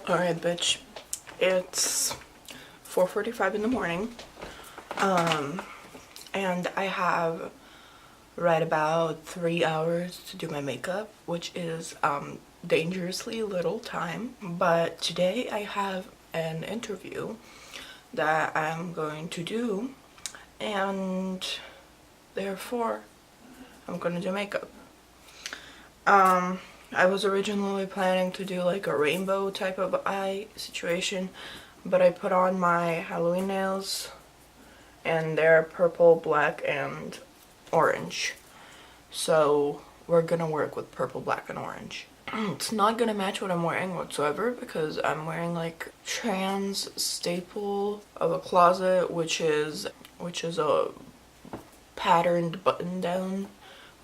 Alright, bitch. It's 4:45 in the morning. And I have right about 3 hours to do my makeup, which is dangerously little time. But today I have an interview that I'm going to do, and therefore I'm gonna do makeup. I was originally planning to do like a rainbow type of eye situation, but I put on my Halloween nails and they're purple, black, and orange. So we're gonna work with purple, black, and orange. It's not gonna match what I'm wearing whatsoever because I'm wearing like trans staple of a closet, which is a patterned button down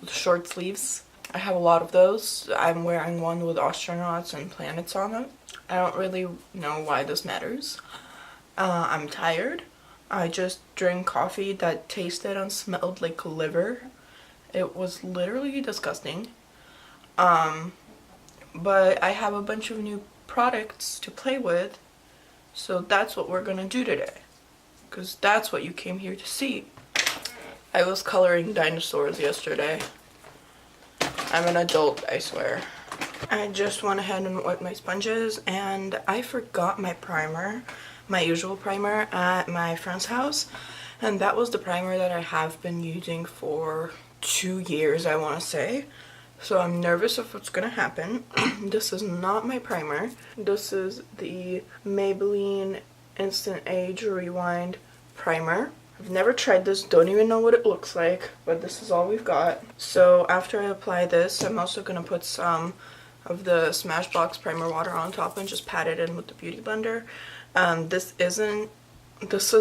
with short sleeves. I have a lot of those. I'm wearing one with astronauts and planets on it. I don't really know why this matters. I'm tired. I just drank coffee that tasted and smelled like liver. It was literally disgusting. But I have a bunch of new products to play with, so that's what we're gonna do today. Because that's what you came here to see. I was coloring dinosaurs yesterday. I'm an adult, I swear. I just went ahead and wet my sponges, and I forgot my primer, my usual primer, at my friend's house. And that was the primer that I have been using for 2 years, I want to say. So I'm nervous of what's gonna happen. This is not my primer. This is the Maybelline Instant Age Rewind Primer. I've never tried this, don't even know what it looks like, but this is all we've got. So after I apply this, I'm also going to put some of the Smashbox primer water on top and just pat it in with the Beauty Blender. This is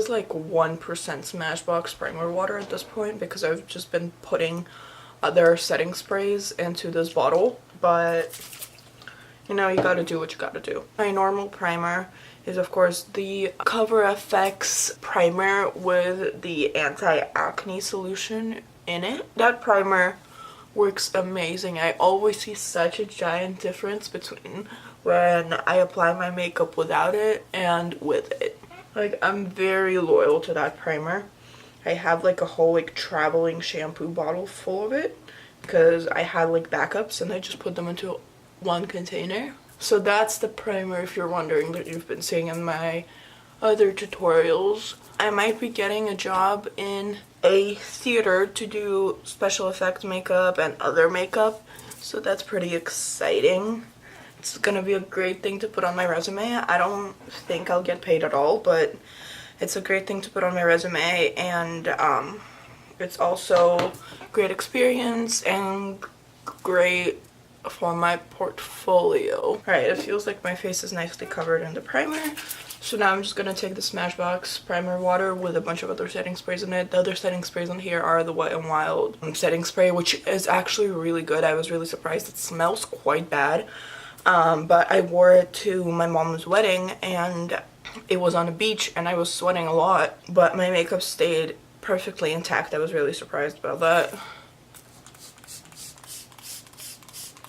like 1% Smashbox primer water at this point because I've just been putting other setting sprays into this bottle, but you know, you gotta do what you gotta do. My normal primer is of course the Cover FX primer with the anti-acne solution in it. That primer works amazing. I always see such a giant difference between when I apply my makeup without it and with it. Like, I'm very loyal to that primer. I have like a whole like traveling shampoo bottle full of it because I had like backups and I just put them into one container. So that's the primer, if you're wondering, that you've been seeing in my other tutorials. I might be getting a job in a theater to do special effects makeup and other makeup, so that's pretty exciting. It's gonna be a great thing to put on my resume. I don't think I'll get paid at all, but it's a great thing to put on my resume, and it's also great experience and great for my portfolio. Alright, it feels like my face is nicely covered in the primer. So now I'm just gonna take the Smashbox primer water with a bunch of other setting sprays in it. The other setting sprays in here are the Wet n Wild setting spray, which is actually really good. I was really surprised. It smells quite bad. But I wore it to my mom's wedding and it was on the beach and I was sweating a lot, but my makeup stayed perfectly intact. I was really surprised about that.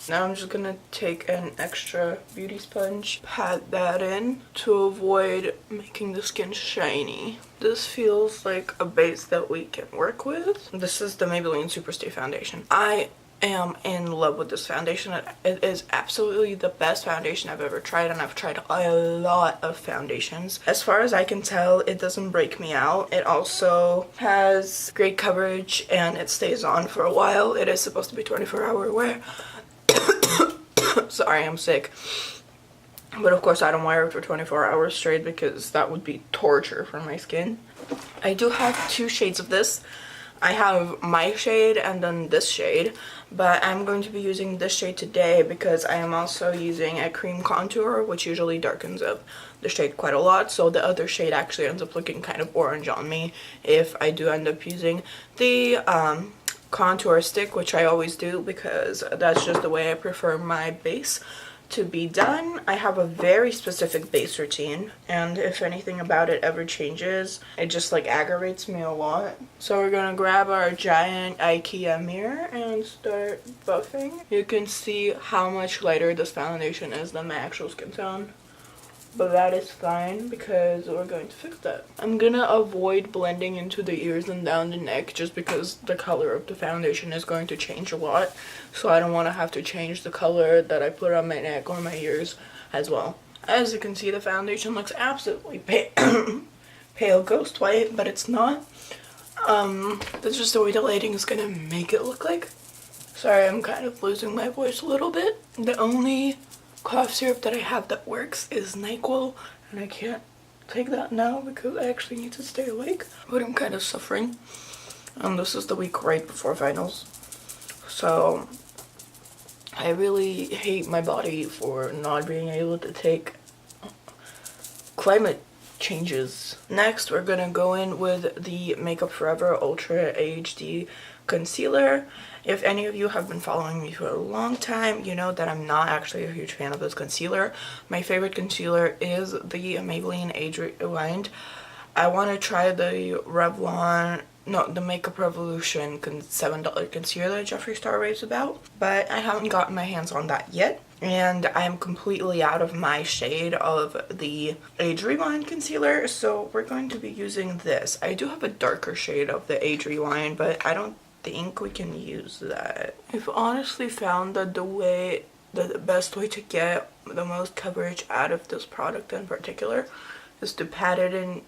Now I'm just gonna take an extra beauty sponge, pat that in to avoid making the skin shiny. This feels like a base that we can work with. This is the Maybelline Superstay foundation. I am in love with this foundation. It is absolutely the best foundation I've ever tried, and I've tried a lot of foundations. As far as I can tell, it doesn't break me out. It also has great coverage and it stays on for a while. It is supposed to be 24-hour wear. Sorry, I'm sick. But of course I don't wear it for 24 hours straight because that would be torture for my skin. I do have 2 shades of this. I have my shade and then this shade, but I'm going to be using this shade today because I am also using a cream contour, which usually darkens up the shade quite a lot, so the other shade actually ends up looking kind of orange on me if I do end up using the contour stick, which I always do because that's just the way I prefer my base to be done. I have a very specific base routine, and if anything about it ever changes, it just like aggravates me a lot. So we're gonna grab our giant IKEA mirror and start buffing. You can see how much lighter this foundation is than my actual skin tone. but that is fine because we're going to fix that. I'm gonna avoid blending into the ears and down the neck just because the color of the foundation is going to change a lot, so I don't want to have to change the color that I put on my neck or my ears as well. As you can see, the foundation looks absolutely pale ghost white, but it's not. That's just the way the lighting is gonna make it look like. Sorry, I'm kind of losing my voice a little bit. The only cough syrup that I have that works is NyQuil, and I can't take that now because I actually need to stay awake, but I'm kind of suffering. This is the week right before finals, so I really hate my body for not being able to take climate changes. Next, we're gonna go in with the Makeup Forever Ultra HD Concealer. If any of you have been following me for a long time, you know that I'm not actually a huge fan of this concealer. My favorite concealer is the Maybelline Age Rewind. I want to try the the Makeup Revolution $7 concealer that Jeffree Star raves about, but I haven't gotten my hands on that yet. And I'm completely out of my shade of the Age Rewind concealer, so we're going to be using this. I do have a darker shade of the Age Rewind, but I don't think we can use that. I've honestly found that the best way to get the most coverage out of this product in particular is to pat it in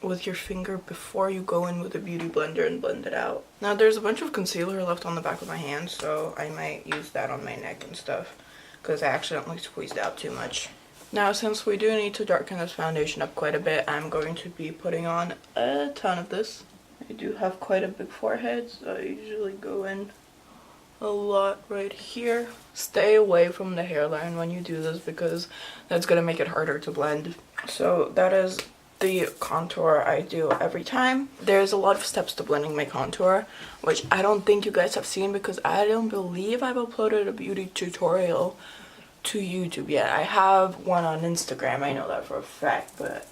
with your finger before you go in with a beauty blender and blend it out. Now there's a bunch of concealer left on the back of my hand, so I might use that on my neck and stuff because I accidentally squeezed out too much. Now since we do need to darken this foundation up quite a bit, I'm going to be putting on a ton of this. I do have quite a big forehead, so I usually go in a lot right here. Stay away from the hairline when you do this because that's gonna make it harder to blend. So that is the contour I do every time. There's a lot of steps to blending my contour, which I don't think you guys have seen because I don't believe I've uploaded a beauty tutorial to YouTube yet. I have one on Instagram, I know that for a fact, but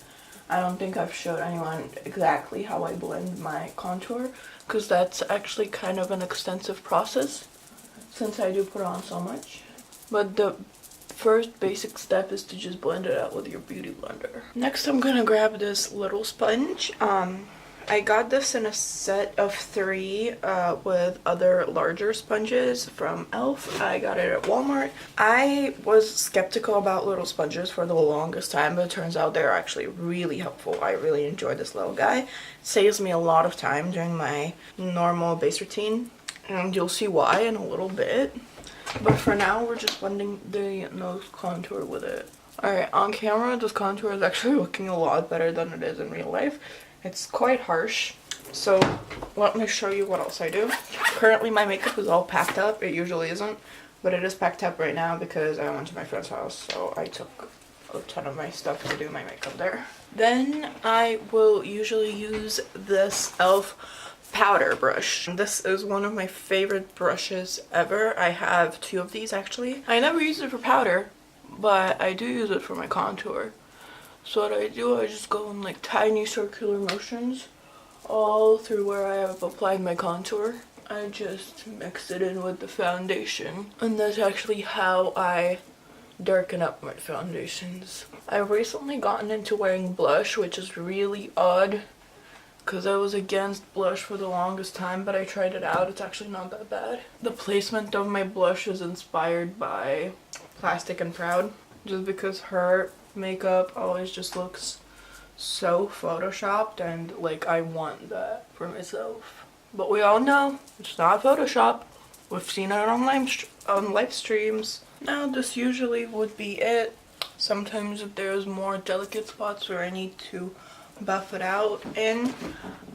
I don't think I've showed anyone exactly how I blend my contour because that's actually kind of an extensive process since I do put on so much. But the first basic step is to just blend it out with your beauty blender. Next, I'm gonna grab this little sponge. I got this in a set of 3 with other larger sponges from e.l.f. I got it at Walmart. I was skeptical about little sponges for the longest time, but it turns out they're actually really helpful. I really enjoy this little guy. It saves me a lot of time during my normal base routine, and you'll see why in a little bit. But for now, we're just blending the nose contour with it. Alright, on camera, this contour is actually looking a lot better than it is in real life. It's quite harsh, so let me show you what else I do. Currently, my makeup is all packed up. It usually isn't, but it is packed up right now because I went to my friend's house, so I took a ton of my stuff to do my makeup there. Then I will usually use this e.l.f. powder brush. This is one of my favorite brushes ever. I have 2 of these actually. I never use it for powder, but I do use it for my contour. So what I do, I just go in like tiny circular motions all through where I have applied my contour. I just mix it in with the foundation, and that's actually how I darken up my foundations. I've recently gotten into wearing blush, which is really odd because I was against blush for the longest time, but I tried it out. It's actually not that bad. The placement of my blush is inspired by Plastic and Proud, just because her makeup always just looks so photoshopped, and like I want that for myself. But we all know it's not Photoshop. We've seen it on live streams. Now this usually would be it. Sometimes if there's more delicate spots where I need to buff it out in,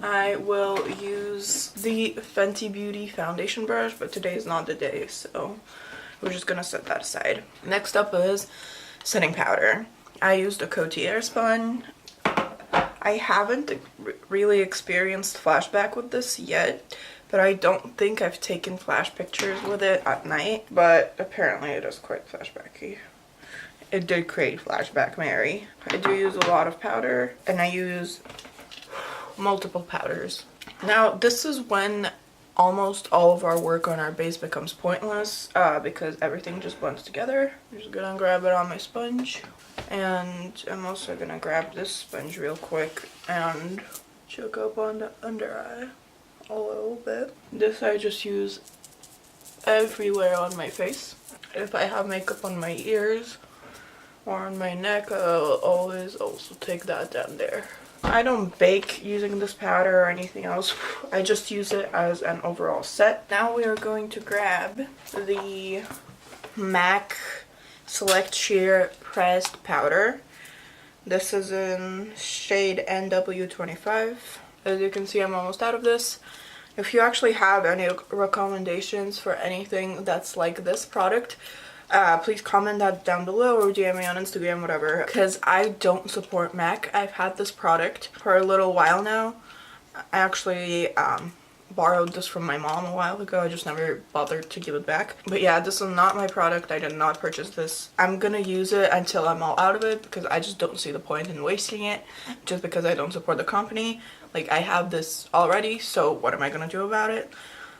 I will use the Fenty Beauty foundation brush, but today is not the day, so we're just gonna set that aside. Next up is setting powder. I used a Coty Airspun. I haven't really experienced flashback with this yet, but I don't think I've taken flash pictures with it at night, but apparently it is quite flashbacky. It did create flashback Mary. I do use a lot of powder, and I use multiple powders. Now this is when almost all of our work on our base becomes pointless because everything just blends together. I'm just gonna grab it on my sponge. And I'm also gonna grab this sponge real quick and choke up on the under eye a little bit. This I just use everywhere on my face. If I have makeup on my ears or on my neck, I'll always also take that down there. I don't bake using this powder or anything else. I just use it as an overall set. Now we are going to grab the MAC Select Sheer Pressed Powder. This is in shade NW25. As you can see, I'm almost out of this. If you actually have any recommendations for anything that's like this product, please comment that down below or DM me on Instagram, whatever, because I don't support MAC. I've had this product for a little while now. I actually borrowed this from my mom a while ago. I just never bothered to give it back. But yeah, this is not my product. I did not purchase this. I'm gonna use it until I'm all out of it because I just don't see the point in wasting it just because I don't support the company. Like, I have this already, so what am I gonna do about it?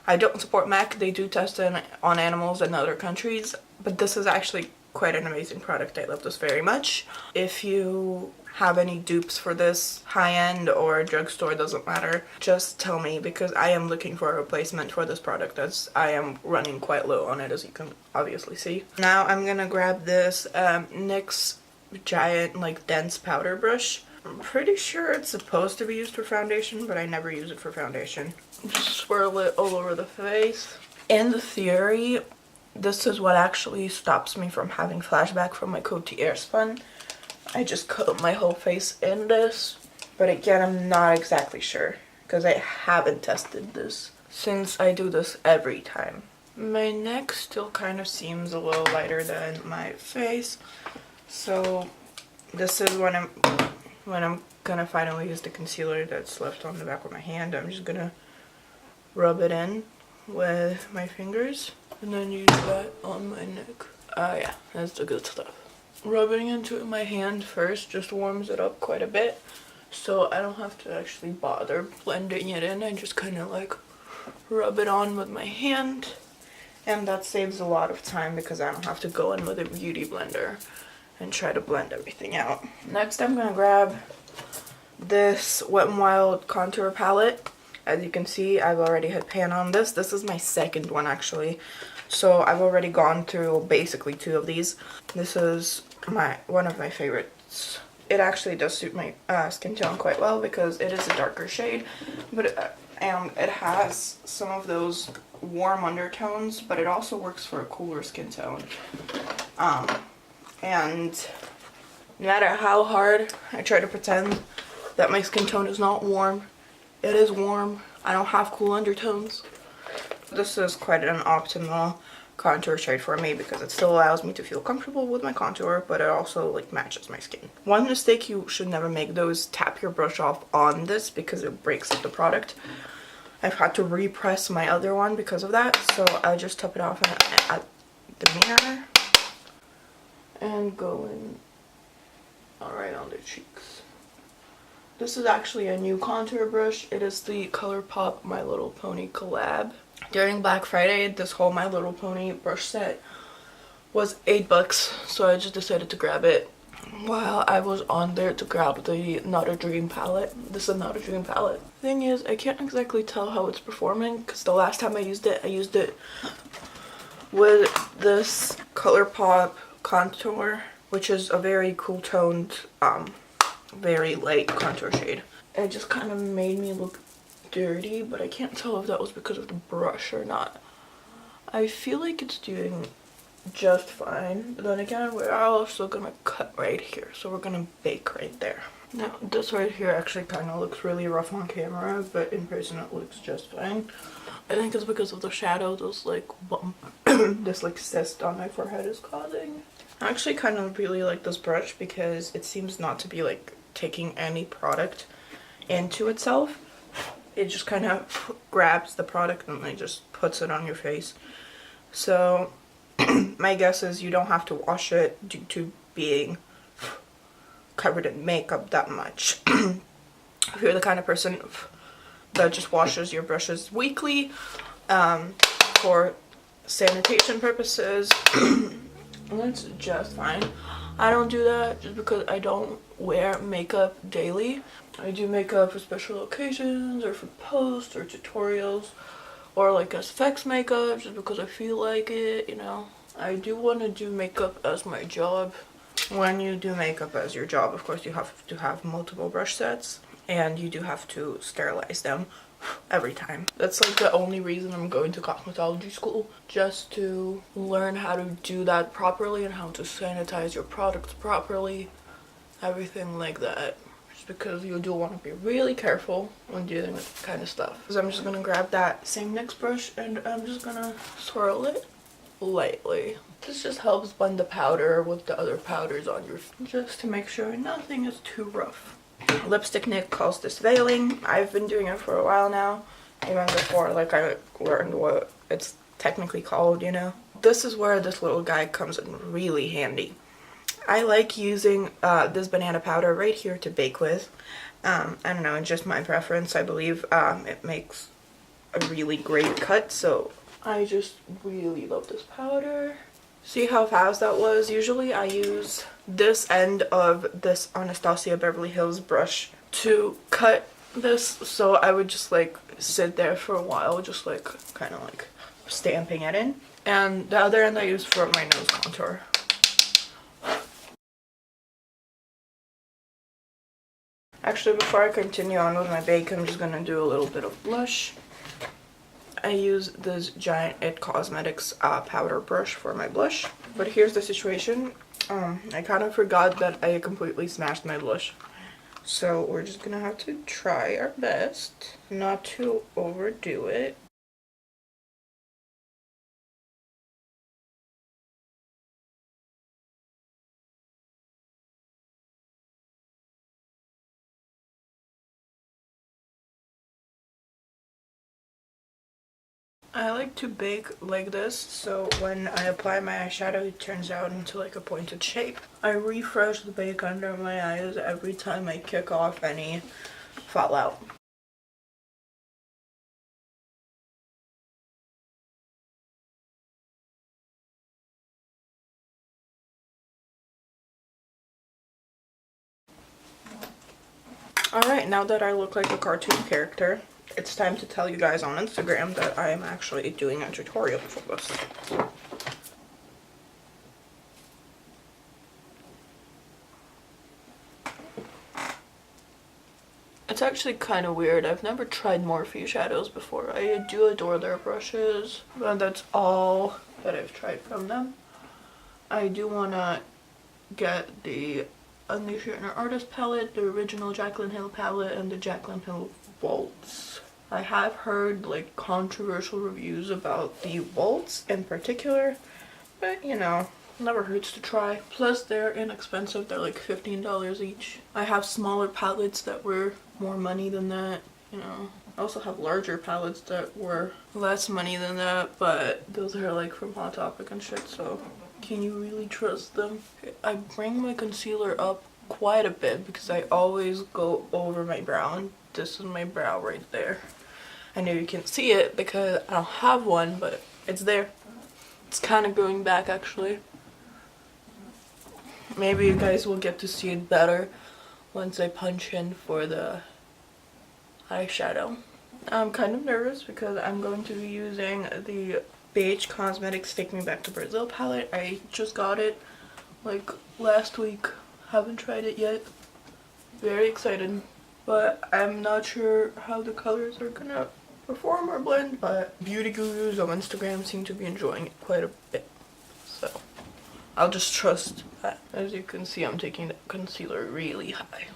I don't support MAC. They do test it on animals in other countries, but this is actually quite an amazing product. I love this very much. If you have any dupes for this, high-end or drugstore, doesn't matter, just tell me because I am looking for a replacement for this product as I am running quite low on it, as you can obviously see. Now I'm gonna grab this NYX giant like dense powder brush. I'm pretty sure it's supposed to be used for foundation, but I never use it for foundation. Just swirl it all over the face. In theory, this is what actually stops me from having flashback from my Coty Airspun. I just coat my whole face in this, but again, I'm not exactly sure because I haven't tested this since I do this every time. My neck still kind of seems a little lighter than my face, so this is when I'm gonna finally use the concealer that's left on the back of my hand. I'm just gonna rub it in with my fingers and then use that on my neck. Yeah, that's the good stuff. Rubbing into my hand first just warms it up quite a bit, so I don't have to actually bother blending it in. I just kind of like rub it on with my hand, and that saves a lot of time because I don't have to go in with a beauty blender and try to blend everything out. Next, I'm gonna grab this Wet n Wild contour palette. As you can see, I've already hit pan on this. This is my second one actually, so I've already gone through basically 2 of these. This is one of my favorites. It actually does suit my skin tone quite well because it is a darker shade, but it has some of those warm undertones, but it also works for a cooler skin tone. And no matter how hard I try to pretend that my skin tone is not warm, it is warm. I don't have cool undertones. This is quite an optimal contour shade for me because it still allows me to feel comfortable with my contour, but it also like matches my skin. One mistake you should never make though is tap your brush off on this because it breaks up the product. I've had to repress my other one because of that, so I just tap it off at the mirror and go in alright on the cheeks. This is actually a new contour brush. It is the ColourPop My Little Pony collab. During Black Friday, this whole My Little Pony brush set was $8, so I just decided to grab it while I was on there to grab the Not a Dream palette. This is Not a Dream palette. Thing is, I can't exactly tell how it's performing because the last time I used it with this ColourPop contour, which is a very cool toned, very light contour shade. It just kind of made me look dirty, but I can't tell if that was because of the brush or not. I feel like it's doing just fine, but then again, we're also gonna cut right here, so we're gonna bake right there. Now this right here actually kind of looks really rough on camera, but in person it looks just fine. I think it's because of the shadow this like bump this like cyst on my forehead is causing. I actually kind of really like this brush because it seems not to be like taking any product into itself. It just kind of grabs the product and like just puts it on your face. So my guess is you don't have to wash it due to being covered in makeup that much. If you're the kind of person that just washes your brushes weekly for sanitation purposes, And that's just fine. I don't do that just because I don't wear makeup daily. I do makeup for special occasions or for posts or tutorials or like as effects makeup just because I feel like it, you know. I do want to do makeup as my job. When you do makeup as your job, of course you have to have multiple brush sets and you do have to sterilize them every time. That's like the only reason I'm going to cosmetology school, just to learn how to do that properly and how to sanitize your products properly, everything like that. Just because you do want to be really careful when dealing with this kind of stuff. So I'm just gonna grab that same NYX brush and I'm just gonna swirl it lightly. This just helps blend the powder with the other powders on your face, just to make sure nothing is too rough. Lipstick Nick calls this veiling. I've been doing it for a while now, even before like I learned what it's technically called, you know. This is where this little guy comes in really handy. I like using this banana powder right here to bake with. I don't know, it's just my preference. I believe it makes a really great cut, so I just really love this powder. See how fast that was? Usually I use this end of this Anastasia Beverly Hills brush to cut this, so I would just like sit there for a while, just like kind of like stamping it in. And the other end I use for my nose contour. Actually, before I continue on with my bake, I'm just gonna do a little bit of blush. I use this giant It Cosmetics powder brush for my blush. But here's the situation. I kind of forgot that I completely smashed my blush. So we're just gonna have to try our best not to overdo it. I like to bake like this, so when I apply my eyeshadow it turns out into like a pointed shape. I refresh the bake under my eyes every time I kick off any fallout. Alright, now that I look like a cartoon character, it's time to tell you guys on Instagram that I am actually doing a tutorial for this. It's actually kind of weird. I've never tried Morphe shadows before. I do adore their brushes, but that's all that I've tried from them. I do want to get the Unleash Your Inner Artist palette, the original Jaclyn Hill palette, and the Jaclyn Hill Waltz. I have heard like controversial reviews about the Waltz in particular, but you know, never hurts to try. Plus they're inexpensive, they're like $15 each. I have smaller palettes that were more money than that, you know. I also have larger palettes that were less money than that, but those are like from Hot Topic and shit, so can you really trust them? I bring my concealer up quite a bit because I always go over my brow, and this is my brow right there. I know you can't see it because I don't have one, but it's there. It's kind of going back actually. Maybe you guys will get to see it better once I punch in for the eyeshadow. I'm kind of nervous because I'm going to be using the BH Cosmetics Take Me Back to Brazil palette. I just got it like last week. Haven't tried it yet. Very excited. But I'm not sure how the colors are gonna perform or blend, but beauty gurus on Instagram seem to be enjoying it quite a bit. So I'll just trust that. As you can see, I'm taking the concealer really high.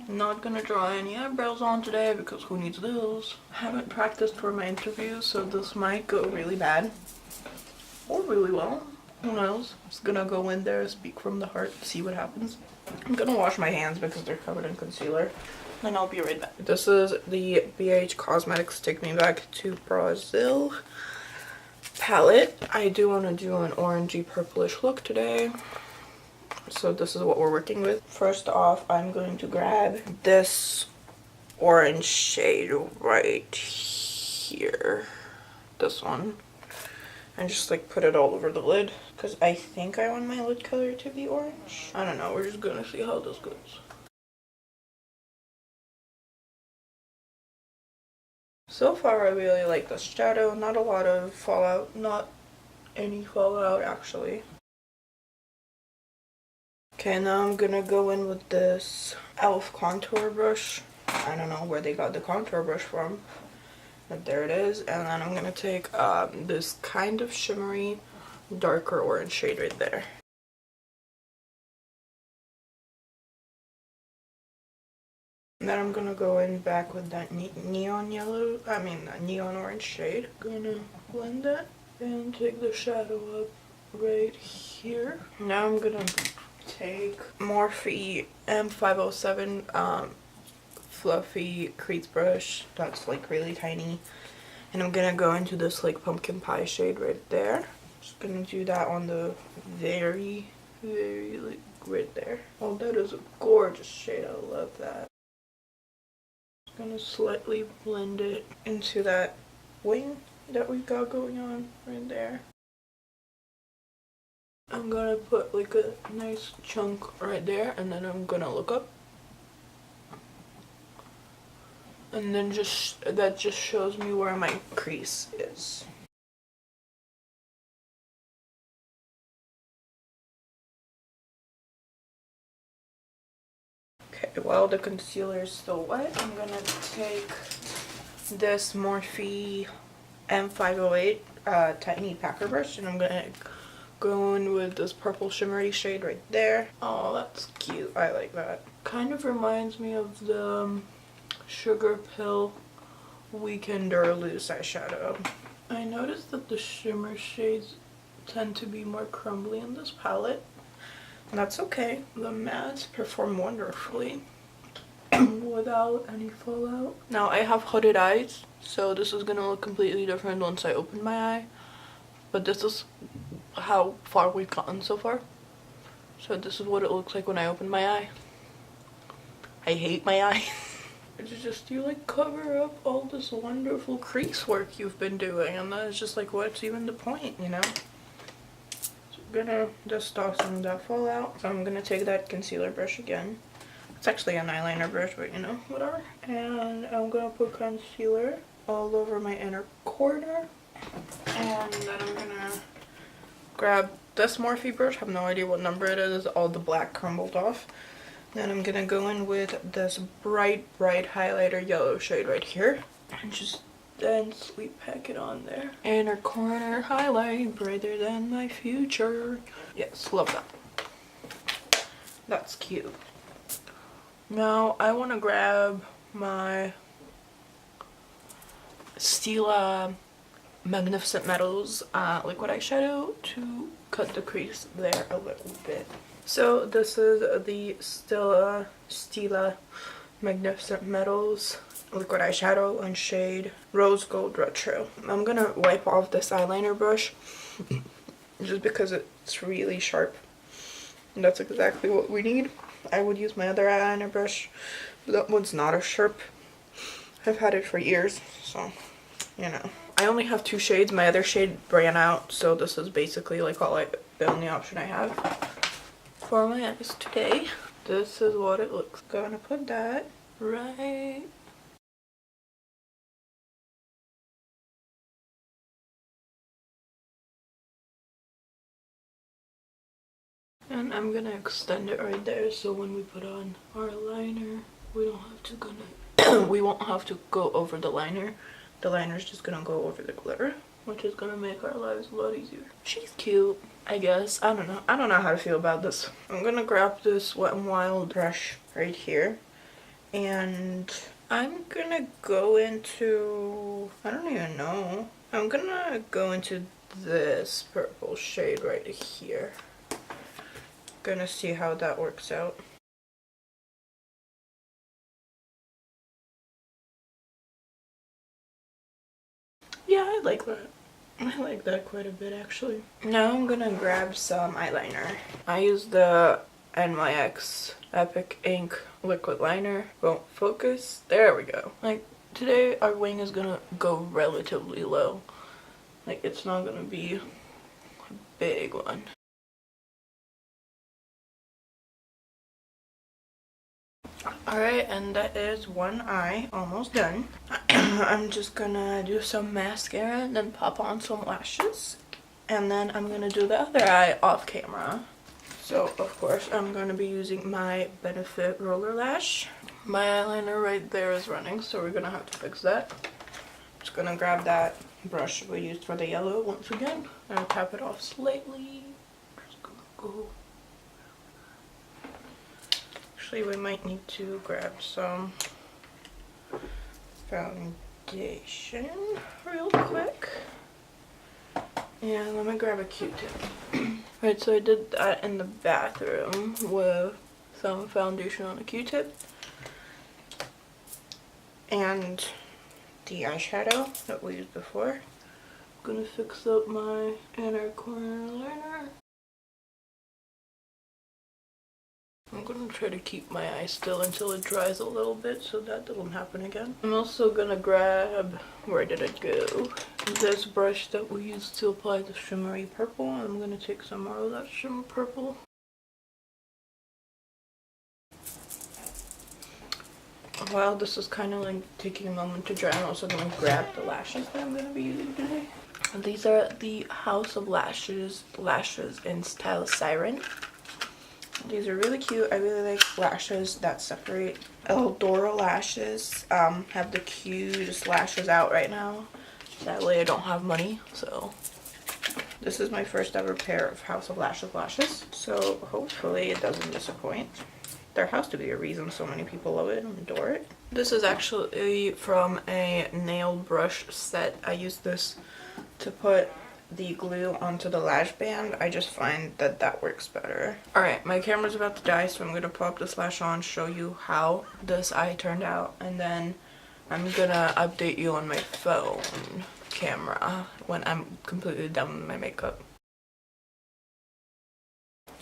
I'm not gonna draw any eyebrows on today because who needs those? I haven't practiced for my interview, so this might go really bad. Or really well. Who knows? I'm just gonna go in there, speak from the heart, see what happens. I'm gonna wash my hands because they're covered in concealer. And I'll be right back. This is the BH Cosmetics Take Me Back to Brazil palette. I do want to do an orangey purplish look today. So this is what we're working with. First off, I'm going to grab this orange shade right here. This one. And just like put it all over the lid. because I think I want my lid color to be orange. I don't know, we're just gonna see how this goes. So far I really like this shadow. Not a lot of fallout, not any fallout actually. Okay, now I'm gonna go in with this e.l.f. contour brush. I don't know where they got the contour brush from, but there it is. And then I'm gonna take this kind of shimmery darker orange shade right there. And then I'm gonna go in back with that neon orange shade. Gonna blend that and take the shadow up right here. Now I'm gonna take Morphe M507 fluffy crease brush that's like really tiny, and I'm gonna go into this like pumpkin pie shade right there. Just gonna do that on the very like right there. Oh, that is a gorgeous shade. I love that. Just gonna slightly blend it into that wing that we've got going on right there. I'm gonna put like a nice chunk right there, and then I'm gonna look up, and then that just shows me where my crease is. Okay, while the concealer is still wet, I'm gonna take this Morphe M508 tiny packer brush, and I'm gonna go in with this purple shimmery shade right there. Oh, that's cute. I like that. Kind of reminds me of the Sugar Pill Weekender Loose eyeshadow. I noticed that the shimmer shades tend to be more crumbly in this palette. That's okay. The mattes perform wonderfully without any fallout. Now I have hooded eyes, so this is gonna look completely different once I open my eye. But this is how far we've gotten so far. So this is what it looks like when I open my eye. I hate my eye. It's just you like cover up all this wonderful crease work you've been doing, and then it's just like, what's even the point, you know? So I'm gonna dust off some of that fallout. So I'm gonna take that concealer brush again. It's actually an eyeliner brush, but you know, whatever. And I'm gonna put concealer all over my inner corner. And then I'm gonna grab this Morphe brush. I have no idea what number it is. All the black crumbled off. Then I'm gonna go in with this bright highlighter yellow shade right here, and just densely pack it on there. Inner corner highlight, brighter than my future. Yes, love that. That's cute. Now I want to grab my Stila Magnificent Metals liquid eyeshadow to cut the crease there a little bit. So this is the Stila Magnificent Metals liquid eyeshadow in shade Rose Gold Retro. I'm gonna wipe off this eyeliner brush just because it's really sharp. And that's exactly what we need. I would use my other eyeliner brush, but that one's not as sharp. I've had it for years, so you know. I only have 2 shades. My other shade ran out, so this is basically like the only option I have for my eyes today. This is what it looks. Gonna put that right. And I'm gonna extend it right there, so when we put on our liner, we don't have to we won't have to go over the liner. The liner's just gonna go over the glitter, which is gonna make our lives a lot easier. She's cute, I guess. I don't know. I don't know how to feel about this. I'm gonna grab this Wet n Wild brush right here, and I'm gonna go into, I don't even know. I'm gonna go into this purple shade right here. Gonna see how that works out. Yeah, I like that. I like that quite a bit actually. Now I'm gonna grab some eyeliner. I use the NYX Epic Ink liquid liner. Won't focus. There we go. Like today our wing is gonna go relatively low. Like it's not gonna be big one. Alright, and that is one eye almost done. I'm just gonna do some mascara and then pop on some lashes. And then I'm gonna do the other eye off camera. So, of course, I'm gonna be using my Benefit Roller Lash. My eyeliner right there is running, so we're gonna have to fix that. Just gonna grab that brush we used for the yellow once again. And tap it off slightly. Just gonna go. Actually, we might need to grab some foundation real quick. And let me grab a Q-tip. Right, so I did that in the bathroom with some foundation on a Q-tip. And the eyeshadow that we used before. I'm gonna fix up my inner corner liner. I'm gonna try to keep my eye still until it dries a little bit so that doesn't happen again. I'm also gonna grab, where did it go? This brush that we used to apply the shimmery purple. I'm gonna take some more of that shimmer purple. While this is kind of like taking a moment to dry, I'm also gonna grab the lashes that I'm gonna be using today. And these are the House of Lashes in style Siren. These are really cute. I really like lashes that separate. Eldora lashes have the cutest lashes out right now. Sadly, I don't have money, so this is my first ever pair of House of lashes. So hopefully it doesn't disappoint. There has to be a reason so many people love it and adore it. This is actually from a nail brush set. I use this to put the glue onto the lash band. I just find that that works better. Alright, my camera's about to die, so I'm gonna pop this lash on, show you how this eye turned out, and then I'm gonna update you on my phone camera when I'm completely done with my makeup.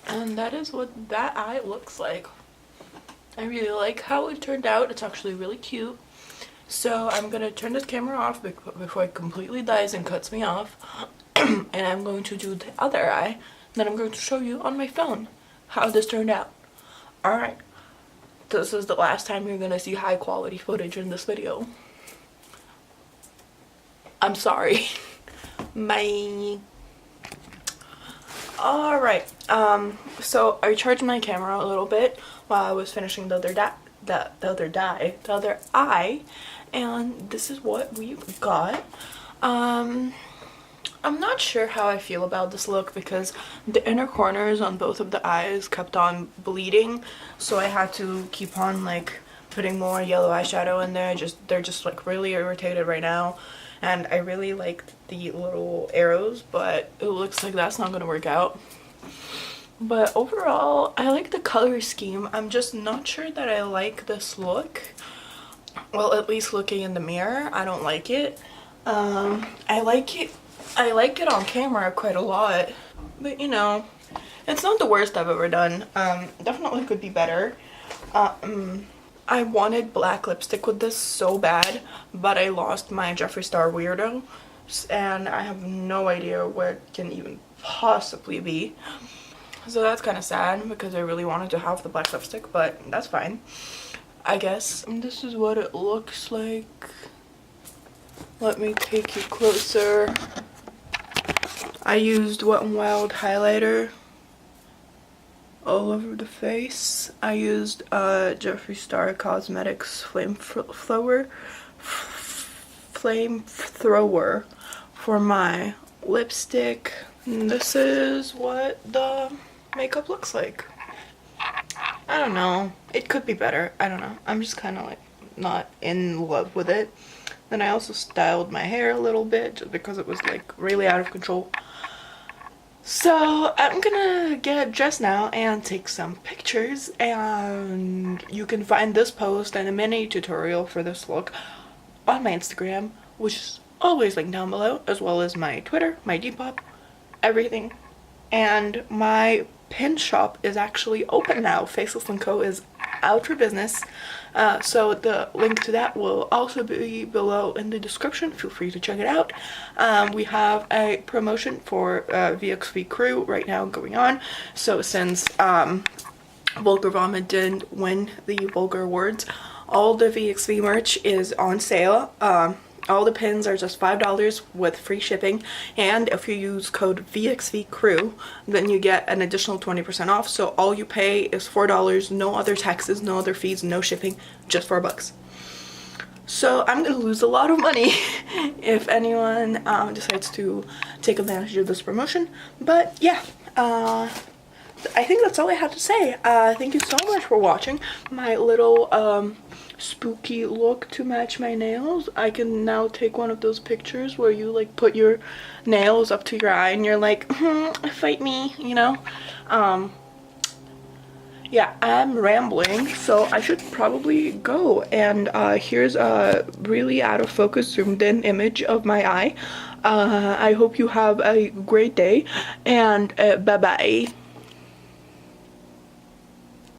And that is what that eye looks like. I really like how it turned out. It's actually really cute. So I'm gonna turn this camera off before it completely dies and cuts me off. And I'm going to do the other eye. Then I'm going to show you on my phone how this turned out. Alright. This is the last time you're gonna see high quality footage in this video. I'm sorry. Bye. Alright. So I charged my camera a little bit while I was finishing the other eye, and this is what we got. I'm not sure how I feel about this look because the inner corners on both of the eyes kept on bleeding, so I had to keep on like putting more yellow eyeshadow in there. They're just like really irritated right now, and I really liked the little arrows, but it looks like that's not gonna work out. But overall, I like the color scheme. I'm just not sure that I like this look. Well, at least looking in the mirror, I don't like it. I like it on camera quite a lot, but you know, it's not the worst I've ever done. Definitely could be better. I wanted black lipstick with this so bad, but I lost my Jeffree Star Weirdo, and I have no idea where it can even possibly be. So that's kind of sad because I really wanted to have the black lipstick, but that's fine, I guess. And this is what it looks like. Let me take you closer. I used Wet n Wild highlighter all over the face. I used Jeffree Star Cosmetics Flamethrower for my lipstick. And this is what the makeup looks like. I don't know. It could be better. I don't know. I'm just kind of like not in love with it. Then I also styled my hair a little bit just because it was like really out of control. So I'm gonna get dressed now and take some pictures, and you can find this post and a mini tutorial for this look on my Instagram, which is always linked down below, as well as my Twitter, my Depop, everything. And my pin shop is actually open now. Faceless & Co is out for business. So the link to that will also be below in the description. Feel free to check it out. We have a promotion for VXV Crew right now going on. So since Vulgar Vomit didn't win the Vulgar Awards, all the VXV merch is on sale. All the pins are just $5 with free shipping, and if you use code VXV Crew, then you get an additional 20% off. So all you pay is $4, no other taxes, no other fees, no shipping, just $4. So I'm gonna lose a lot of money if anyone decides to take advantage of this promotion. But yeah, I think that's all I have to say. Thank you so much for watching my little spooky look to match my nails. I can now take one of those pictures where you like put your nails up to your eye and you're like, fight me, you know. Yeah, I'm rambling, so I should probably go. And here's a really out of focus zoomed in image of my eye. I hope you have a great day, and bye bye.